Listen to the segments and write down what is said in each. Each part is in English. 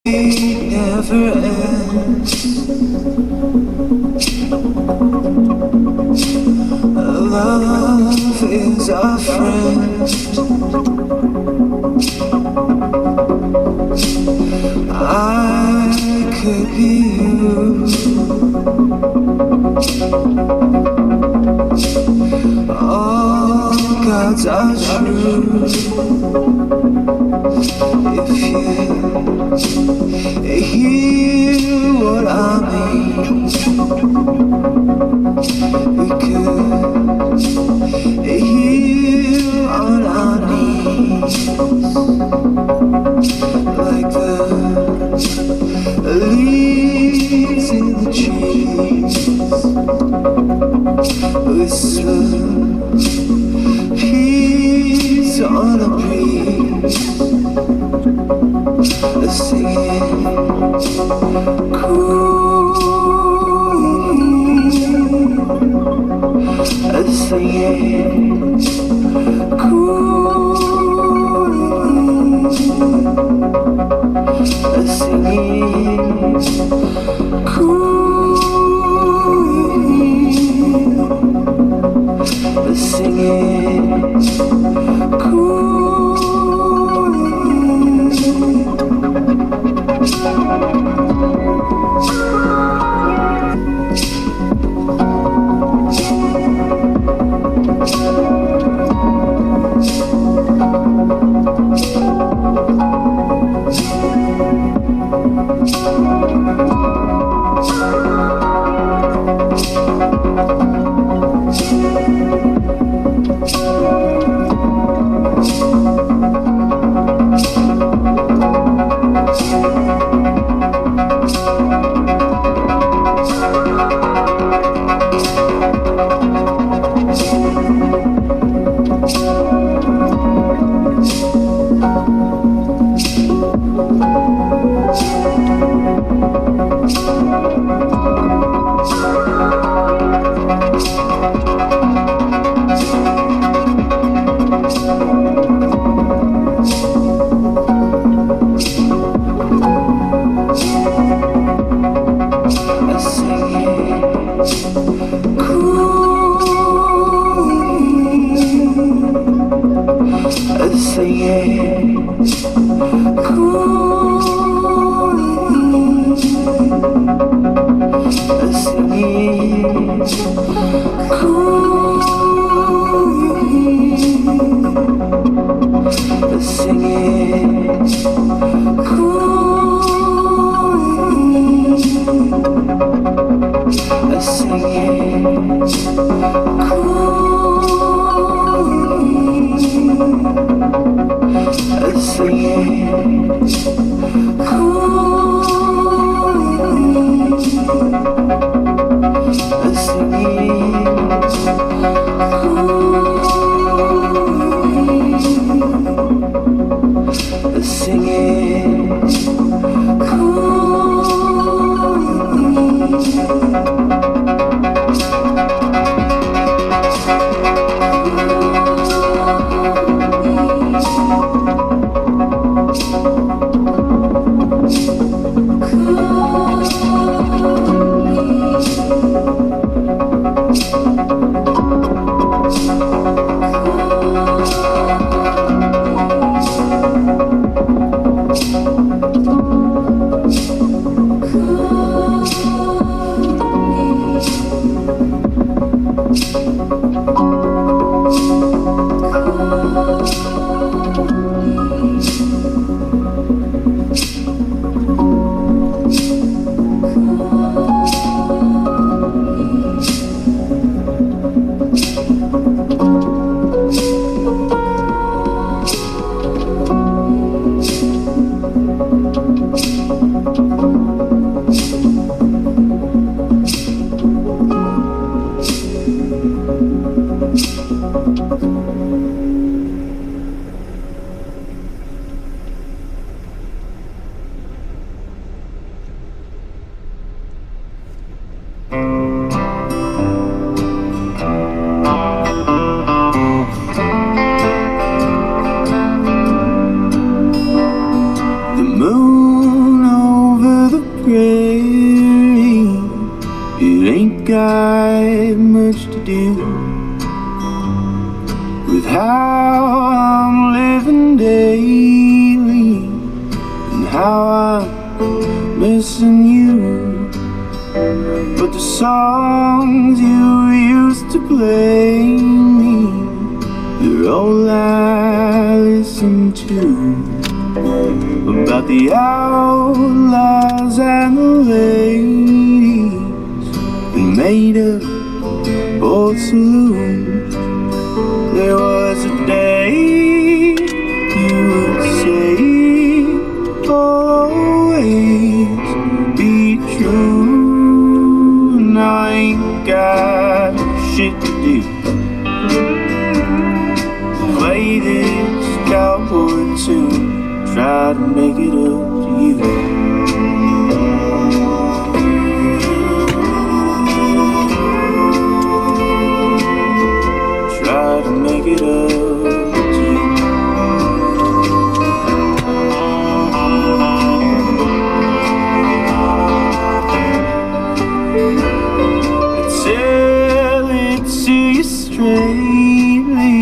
never ends. Love is our friend. I could be you. All gods are true. If you hear what I mean, we could heal on our knees, like the leaves in the trees. Whisper peace on a breeze. Singing cool, singing cool, singing cool, singing cool. do with how I'm living daily and how I'm missing you. But the songs you used to play me, they're all I listen to, about the outlaws and the ladies who made up old saloons. There was a day you would say always be true. Now I ain't got shit to do. Play this cowboy tune, try to make it up to you. Try to make it up to you. Tell it to you straightly,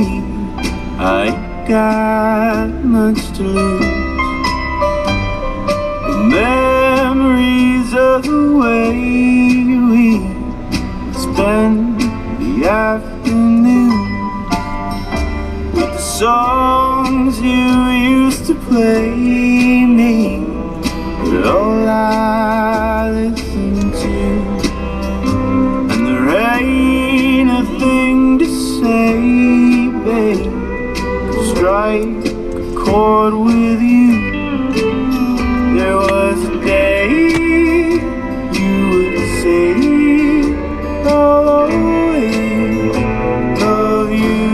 I ain't got much to lose. The memories of the way we spend the afternoon, with the songs you used to play me, they're all I listen to. And there ain't a thing to say, babe, strike a chord with you. There was a day you would say I'll always love you.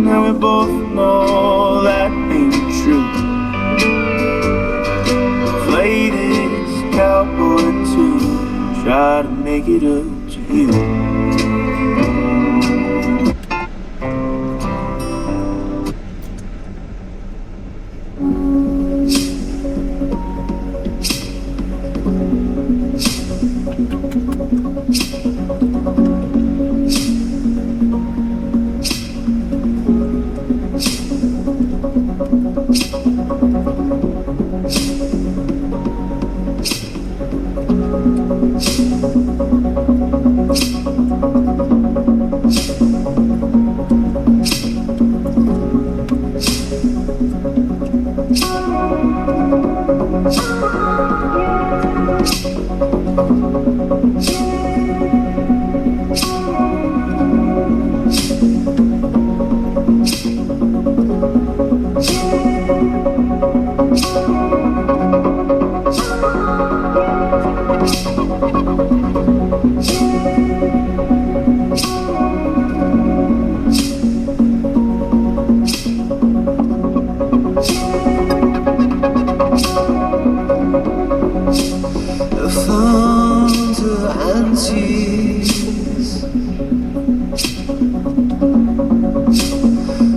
Now we both know that ain't true. Play this cowboy tune, try to make it up to you.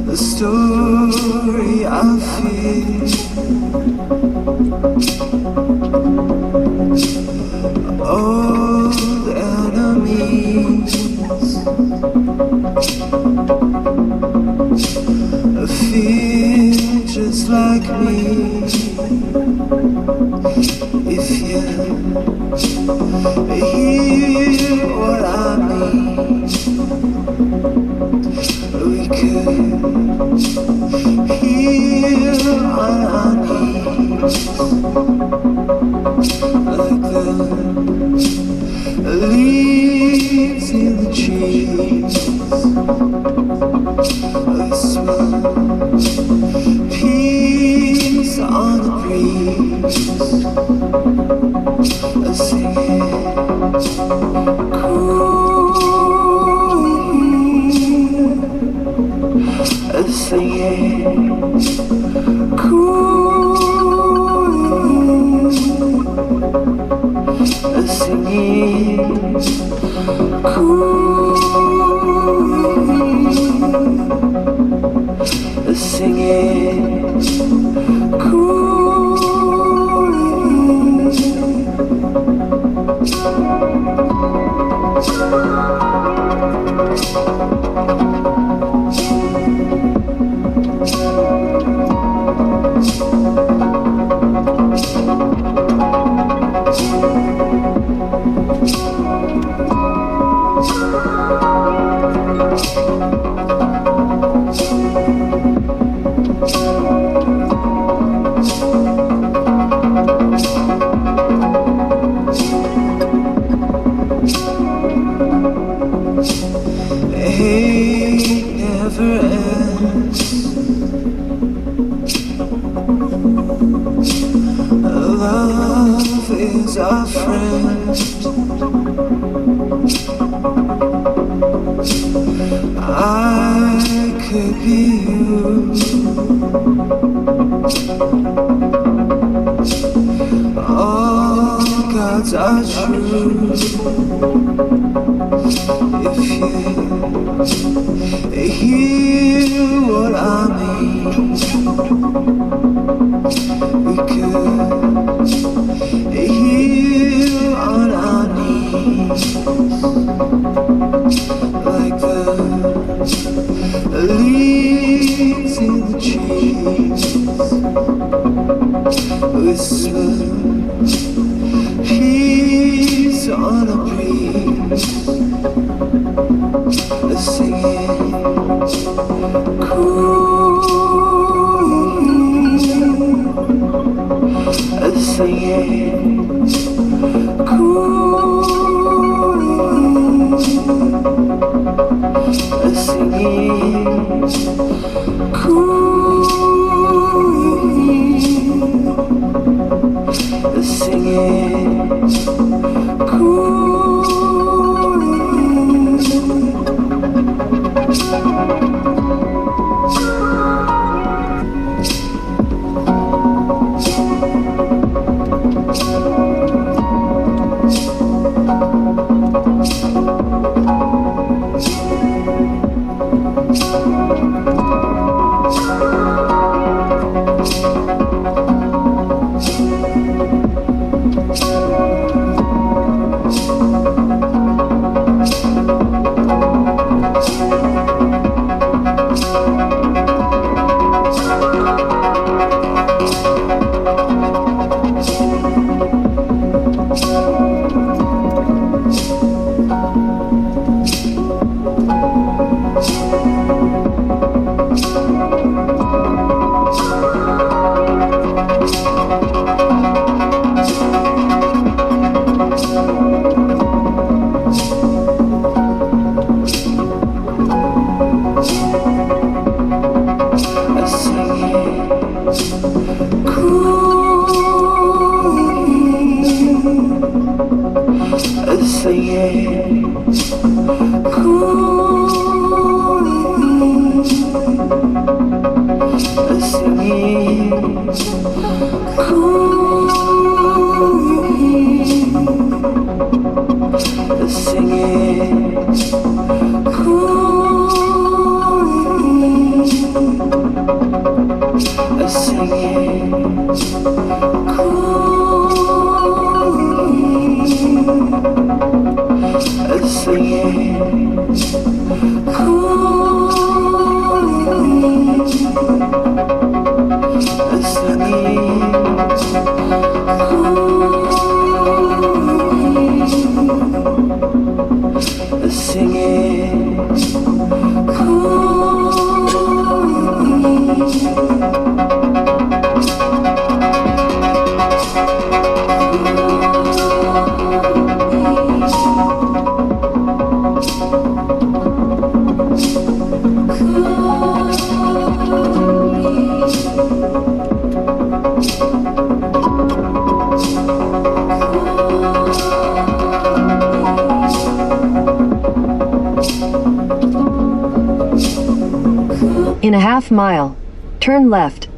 The story I feel, old enemies, feel just like me. If you hear what I mean, we could hear on our knees, like the leaves in the trees. We smell peace on the breeze, singing cool, singing cool, singing cool, singing cool. is our friend. I could be you. All gods are true. If you hear what I mean, we could heal on our knees, like the leaves in the trees. Whisper peace on a breeze, singing cool, singing cool, singing cool, singing cool. In a half mile, turn left.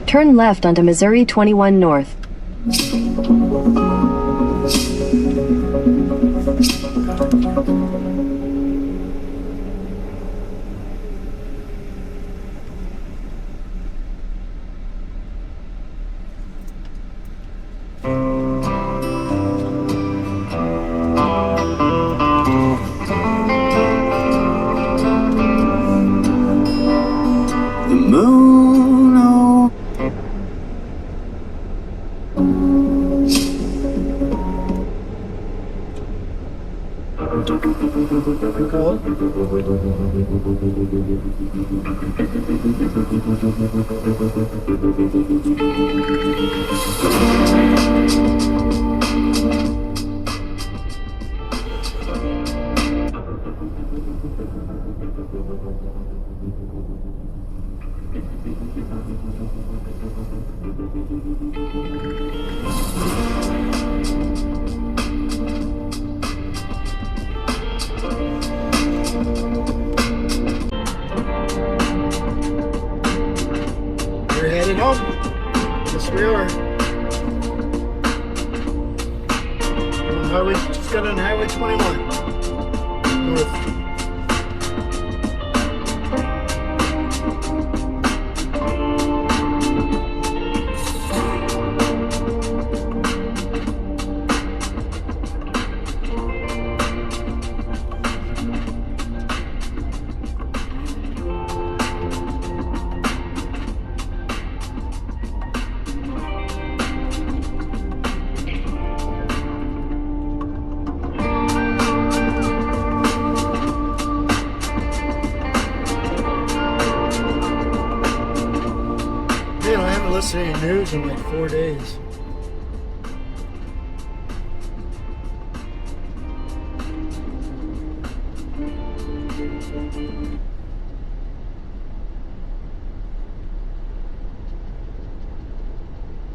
Turn left onto Missouri 21 North. Cool. We're headed home. Yes, we are. Just got on Highway 21. North. Man, I haven't listened to any news in like 4 days.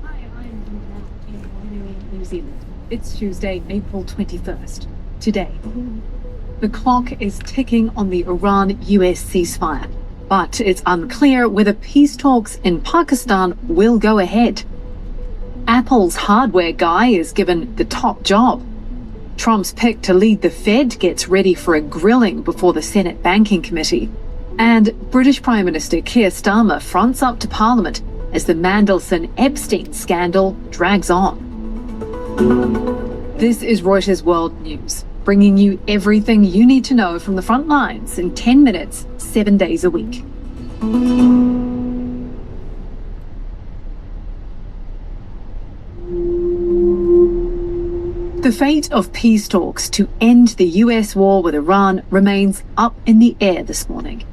Hi, I'm in New Zealand. It's Tuesday, April 21st. Today, the clock is ticking on the Iran-US ceasefire, but it's unclear whether peace talks in Pakistan will go ahead. Apple's hardware guy is given the top job. Trump's pick to lead the Fed gets ready for a grilling before the Senate Banking Committee. And British Prime Minister Keir Starmer fronts up to Parliament as the Mandelson-Epstein scandal drags on. This is Reuters World News, bringing you everything you need to know from the front lines in 10 minutes, 7 days a week. The fate of peace talks to end the US war with Iran remains up in the air this morning.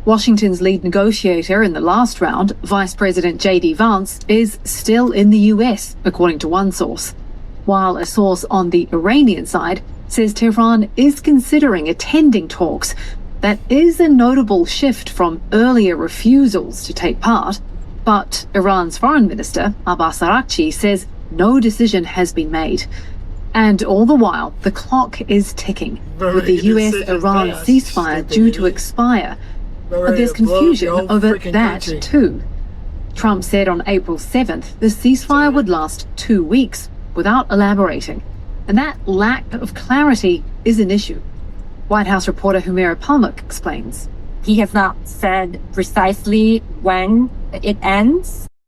Washington's lead negotiator in the last round, Vice President J.D. Vance, is still in the US, according to one source, while a source on the Iranian side says Tehran is considering attending talks. That is a notable shift from earlier refusals to take part, but Iran's foreign minister, Abbas Araghchi, says no decision has been made. And all the while, the clock is ticking, with the US-Iran ceasefire due to expire. But there's confusion over that too. Trump said on April 7th the ceasefire would last 2 weeks, without elaborating. And that lack of clarity is an issue. White House reporter Humaira Palmuk explains. He has not said precisely when it ends.